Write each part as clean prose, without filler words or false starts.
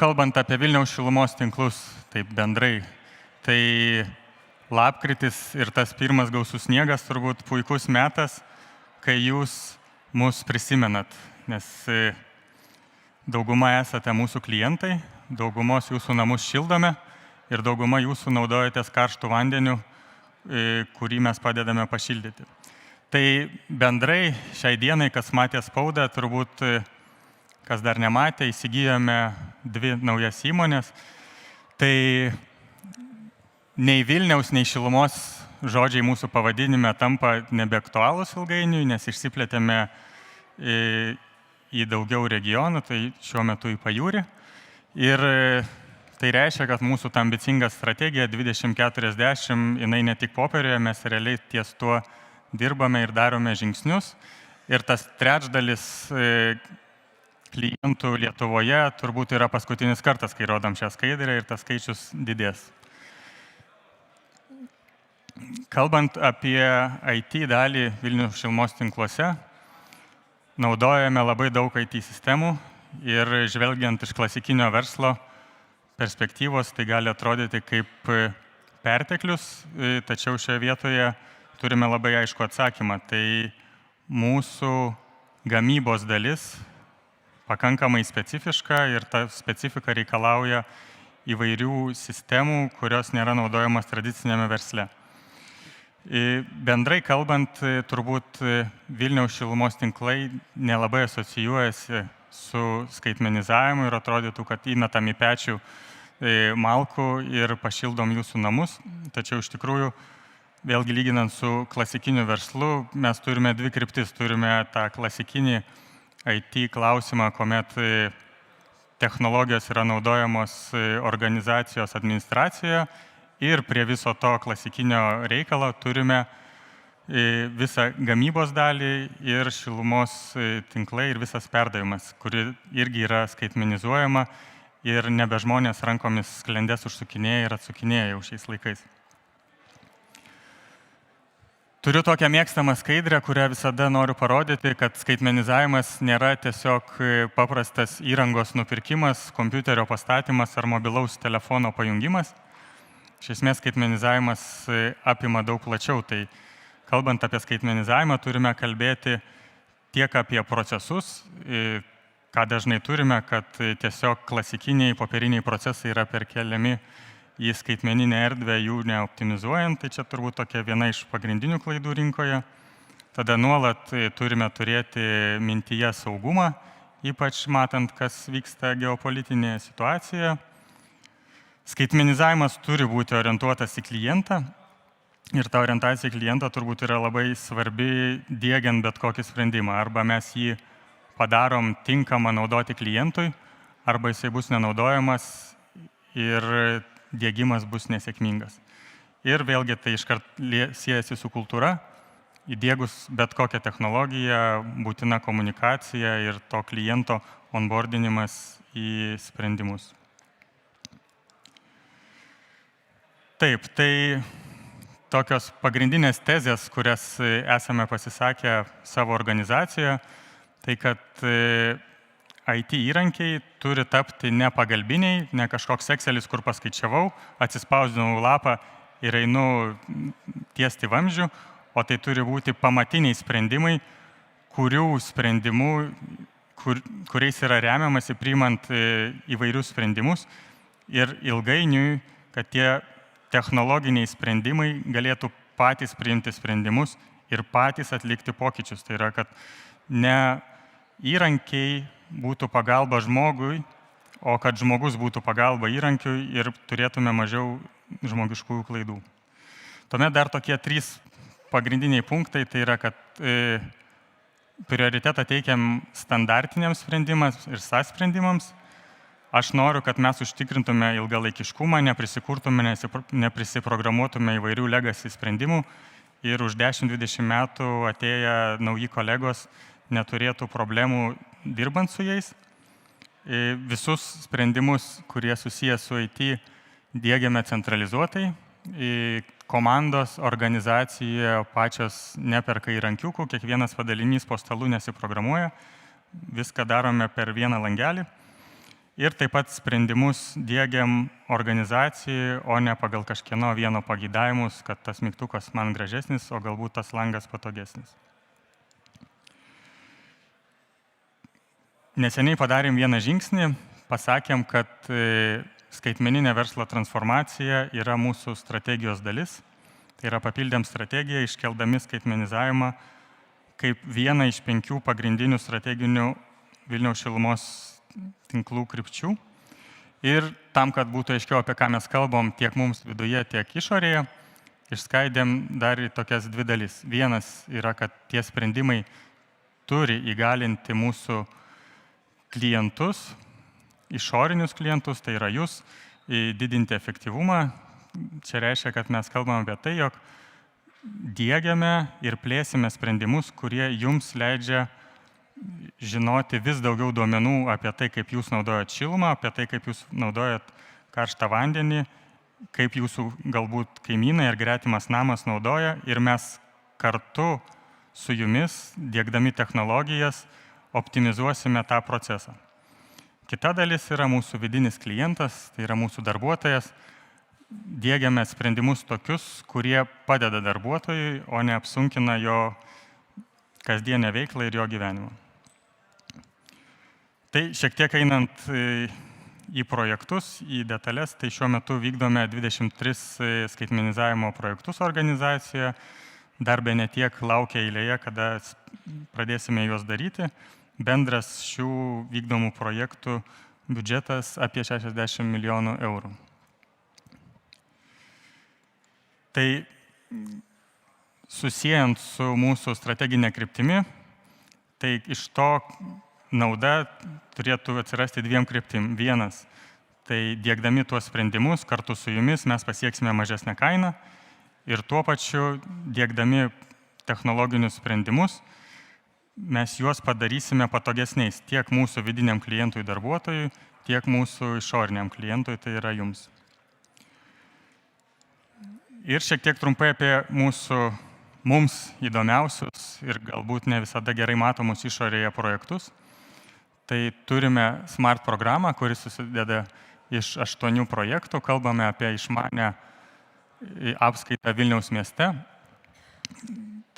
kalbant apie Vilniaus šilumos tinklus, taip bendrai, tai lapkritis ir tas pirmas gausus sniegas turbūt puikus metas, kai jūs mus prisimenat, nes dauguma esate mūsų klientai, daugumos jūsų namus šildome ir dauguma jūsų naudojatės karštų vandeniu, kurį mes padedame pašildyti. Tai bendrai šiai dienai, kas matė spaudą, turbūt kas dar nematė, įsigijome 2 naujas įmonės. Tai nei Vilniaus, nei Šilumos žodžiai mūsų pavadinime tampa nebeaktualūs ilgainiui, nes išsiplėtėme į daugiau regionų, tai šiuo metu į pajūrį. Ir tai reiškia, kad mūsų ta ambicinga strategija 2040, jinai ne tik popieriuje, mes realiai ties tuo dirbame ir darome žingsnius. Ir tas trečdalis klientų Lietuvoje turbūt yra paskutinis kartas, kai rodom šią skaidrę ir tas skaičius didės. Kalbant apie IT dalį Vilniaus šilumos tinkluose, naudojame labai daug IT sistemų ir žvelgiant iš klasikinio verslo perspektyvos, tai gali atrodyti kaip perteklius, tačiau šioje vietoje turime labai aišku atsakymą. Tai mūsų gamybos dalis pakankamai specifiška ir ta specifika reikalauja įvairių sistemų, kurios nėra naudojamas tradicinėme versle. Bendrai kalbant, turbūt Vilniaus šilumos tinklai nelabai asocijuojasi su skaitmenizavimu ir atrodytų, kad įmetam į pečių malkų ir pašildom jūsų namus. Tačiau iš tikrųjų, vėlgi lyginant su klasikiniu verslu, mes turime 2 kryptis. Turime tą klasikinį IT klausimą, kuomet technologijos yra naudojamos organizacijos administracijoje ir prie viso to klasikinio reikalo turime visą gamybos dalį ir šilumos tinklai ir visas perdavimas, kuri irgi yra skaitmenizuojama ir nebe žmonės rankomis sklendes užsukinėja ir atsukinėja jau šiais laikais. Turiu tokią mėgstamą skaidrę, kurią visada noriu parodyti, kad skaitmenizavimas nėra tiesiog paprastas įrangos nupirkimas, kompiuterio pastatymas ar mobilaus telefono pajungimas. Iš esmės skaitmenizavimas apima daug plačiau. Tai kalbant apie skaitmenizavimą, turime kalbėti tiek apie procesus, ką dažnai turime, kad tiesiog klasikiniai popieriniai procesai yra perkeliami į skaitmeninę erdvę, jų neoptimizuojant, tai čia turbūt tokia viena iš pagrindinių klaidų rinkoje. Tada nuolat turime turėti mintyje saugumą, ypač matant, kas vyksta geopolitinėje situacijoje. Skaitmenizavimas turi būti orientuotas į klientą ir ta orientacija į klientą turbūt yra labai svarbi diegiant bet kokį sprendimą. Arba mes jį padarom tinkamą naudoti klientui, arba jisai bus nenaudojamas ir diegimas bus nesėkmingas. Ir vėlgi tai iškart siejasi su kultūra. Įdiegus bet kokią technologiją, būtina komunikacija ir to kliento onboardinimas į sprendimus. Taip, tai tokios pagrindinės tezės, kurias esame pasisakę savo organizacijoje, tai kad IT įrankiai turi tapti ne pagalbiniai, ne kažkoks Excelis, kur paskaičiavau, atsispausdinau lapą ir einu tiesti vamzdžių, o tai turi būti pamatiniai sprendimai, kuriais yra remiamasi priimant įvairius sprendimus ir ilgainiui, kad tie technologiniai sprendimai galėtų patys priimti sprendimus ir patys atlikti pokyčius. Tai yra, kad ne įrankiai būtų pagalba žmogui, o kad žmogus būtų pagalba įrankiui ir turėtume mažiau žmogiškųjų klaidų. Tuomet dar tokie 3 pagrindiniai punktai, tai yra, kad prioritetą teikiam standartiniams sprendimams ir SaaS sprendimams. Aš noriu, kad mes užtikrintume ilgalaikiškumą, neprisiprogramuotume įvairių legacy sprendimų ir už 10-20 metų atėję nauji kolegos neturėtų problemų dirbant su jais. Visus sprendimus, kurie susiję su IT, diegiame centralizuotai. Komandos organizacijoje pačios neperka įrankiukų, kiekvienas padalinys po stalu nesiprogramuoja. Viską darome per vieną langelį. Ir taip pat sprendimus diegiam organizacijai, o ne pagal kažkieno vieno pageidavimus, kad tas mygtukas man gražesnis, o galbūt tas langas patogesnis. Neseniai padarėm vieną žingsnį, pasakėm, kad skaitmeninė verslo transformacija yra mūsų strategijos dalis. Tai yra papildėm strategiją, iškeldami skaitmenizavimą kaip vieną iš 5 pagrindinių strateginių Vilniaus šilumos tinklų krypčių. Ir tam, kad būtų aiškiau, apie ką mes kalbam tiek mums viduje, tiek išorėje, išskaidėm dar į tokias 2 dalis. Vienas yra, kad tie sprendimai turi įgalinti mūsų klientus, išorinius klientus, tai yra jūs, didinti efektyvumą. Čia reiškia, kad mes kalbame apie tai, jog diegiame ir plėsime sprendimus, kurie jums leidžia žinoti vis daugiau duomenų apie tai, kaip jūs naudojat šilumą, apie tai, kaip jūs naudojat karštą vandenį, kaip jūsų galbūt kaimynai ar gretimas namas naudoja ir mes kartu su jumis, diegdami technologijas, optimizuosime tą procesą. Kita dalis yra mūsų vidinis klientas, tai yra mūsų darbuotojas. Diegiame sprendimus tokius, kurie padeda darbuotojui, o ne apsunkina jo kasdienę veiklą ir jo gyvenimą. Tai šiek tiek einant į projektus, į detalės, tai šiuo metu vykdome 23 skaitmenizavimo projektus organizacijoje. Dar be netiek laukia eilėje, kada pradėsime juos daryti. Bendras šių vykdomų projektų biudžetas apie 60 milijonų eurų. Tai susijęs su mūsų strateginė kryptimi, tai iš to nauda turėtų atsirasti 2 kryptim. Vienas, tai diegdami tuos sprendimus kartu su jumis mes pasieksime mažesnę kainą ir tuo pačiu diegdami technologinius sprendimus mes juos padarysime patogesniais tiek mūsų vidiniam klientui darbuotojui, tiek mūsų išoriniam klientui, tai yra jums. Ir šiek tiek trumpai apie mums įdomiausius ir galbūt ne visada gerai matomus išorėje projektus. Tai turime Smart programą, kuris susideda iš 8 projektų. Kalbame apie išmanę apskaitą Vilniaus mieste.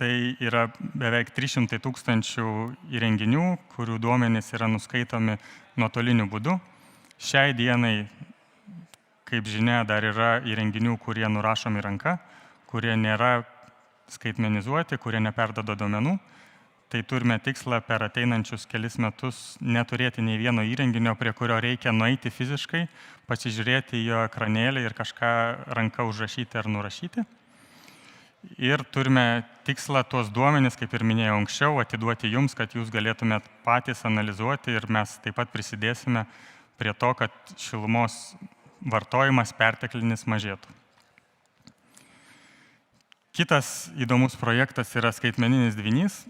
Tai yra beveik 300 000 įrenginių, kurių duomenys yra nuskaitomi nuotoliniu būdu. Šiai dienai, kaip žinia, dar yra įrenginių, kurie nurašomi ranka, kurie nėra skaitmenizuoti, kurie neperduoda duomenų. Tai turime tikslą per ateinančius kelis metus neturėti nei vieno įrenginio, prie kurio reikia nueiti fiziškai, pasižiūrėti į jo ekranėlį ir kažką ranka užrašyti ar nurašyti. Ir turime tikslą tuos duomenis, kaip ir minėjau anksčiau, atiduoti jums, kad jūs galėtumėt patys analizuoti ir mes taip pat prisidėsime prie to, kad šilumos vartojimas perteklinis mažėtų. Kitas įdomus projektas yra skaitmeninis dvynys.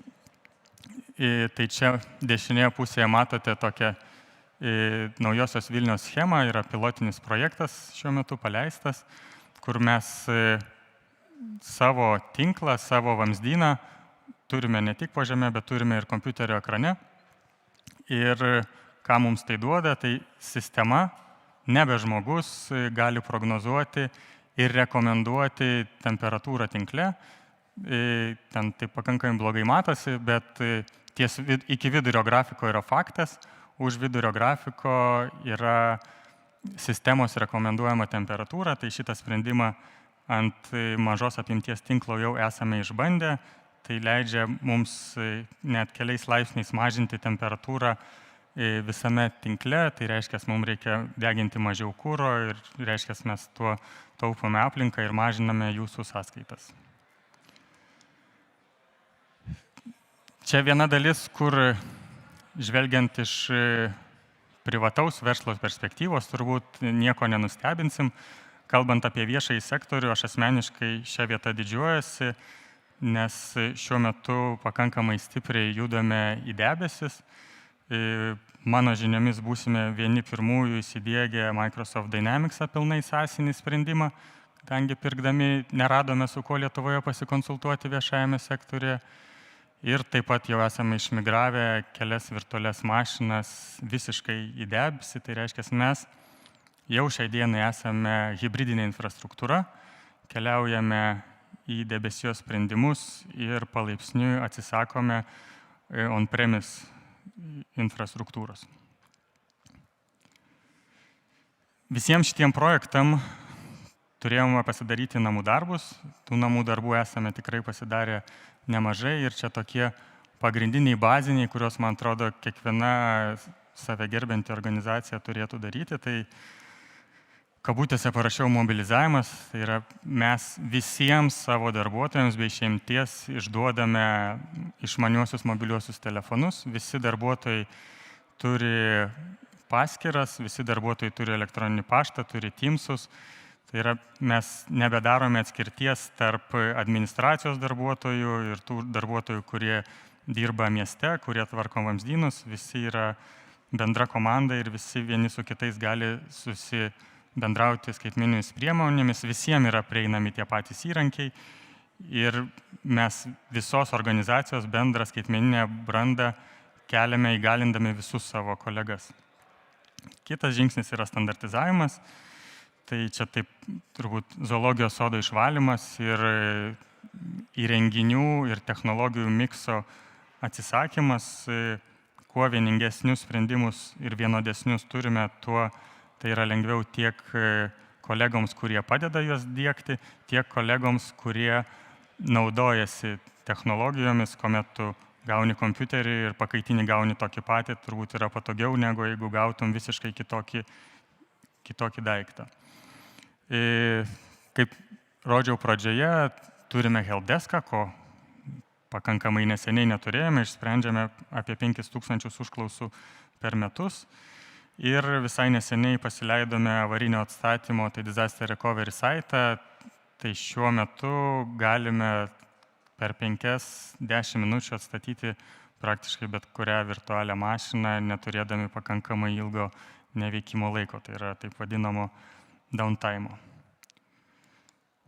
Tai čia dešinėje pusėje matote tokią naujosios Vilniaus schemą, yra pilotinis projektas šiuo metu paleistas, kur mes savo tinklą, savo vamzdyną turime ne tik po žemę, bet turime ir kompiuterio ekrane. Ir ką mums tai duoda, tai sistema, nebe žmogus, gali prognozuoti ir rekomenduoti temperatūrą tinkle. Ten tai pakankamai blogai matosi, bet iki vidurio grafiko yra faktas, už vidurio grafiko yra sistemos rekomenduojama temperatūra, tai šitą sprendimą ant mažos apimties tinklo jau esame išbandę, tai leidžia mums net keliais laipsniais mažinti temperatūrą visame tinkle, tai reiškia, mums reikia deginti mažiau kuro ir reiškia, mes tuo taupome aplinką ir mažiname jūsų sąskaitas. Čia viena dalis, kur žvelgiant iš privataus verslo perspektyvos, turbūt nieko nenustebinsim. Kalbant apie viešąjį sektorių, aš asmeniškai šią vietą didžiuojasi, nes šiuo metu pakankamai stipriai judame į debesis. Mano žiniomis būsime vieni pirmųjų įsidiegę Microsoft Dynamicsą pilnai SaaS-inį sprendimą, kadangi pirkdami neradome su kuo Lietuvoje pasikonsultuoti viešajame sektorėje. Ir taip pat jau esame išmigravę kelias virtualias mašinas visiškai į debesį. Tai reiškia, mes jau šiai dienai esame hibridinė infrastruktūra, keliaujame į debesijos sprendimus ir palaipsniui atsisakome on-premise infrastruktūros. Visiems šitiem projektam turėjome pasidaryti namų darbus. Tų namų darbų esame tikrai pasidarę nemažai ir čia tokie pagrindiniai baziniai, kuriuos, man atrodo, kiekviena save gerbianti organizacija turėtų daryti. Tai kabutėse parašiau mobilizavimas, tai yra mes visiems savo darbuotojams be išimties išduodame išmaniuosius mobiliuosius telefonus. Visi darbuotojai turi paskyras, visi darbuotojai turi elektroninį paštą, turi Teamsus. Tai yra, mes nebedarome atskirties tarp administracijos darbuotojų ir tų darbuotojų, kurie dirba mieste, kurie tvarko vamzdynus. Visi yra bendra komanda ir visi vieni su kitais gali susibendrauti skaitmeniniais priemonėmis. Visiems yra prieinami tie patys įrankiai ir mes visos organizacijos bendrą skaitmeninę brandą keliame įgalindami visus savo kolegas. Kitas žingsnis yra standartizavimas. Tai čia taip turbūt zoologijos sodo išvalymas ir įrenginių ir technologijų mikso atsisakymas. Kuo vieningesnius sprendimus ir vienodesnius turime, tuo tai yra lengviau tiek kolegoms, kurie padeda juos diegti, tiek kolegoms, kurie naudojasi technologijomis, kuomet tu gauni kompiuterį ir pakaitinį gauni tokį patį, turbūt yra patogiau, negu jeigu gautum visiškai kitokį daiktą. Kaip rodžiau pradžioje, turime helpdeską, ko pakankamai neseniai neturėjome, išsprendžiame apie 5000 užklausų per metus. Ir visai neseniai pasileidome avarinio atstatymo, tai Disaster Recovery saitą. Tai šiuo metu galime per 5-10 minučių atstatyti praktiškai bet kurią virtualią mašiną, neturėdami pakankamai ilgo neveikimo laiko. Tai yra taip vadinamo downtime.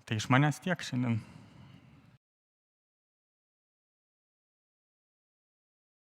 Tai iš manęs tiek šiandien.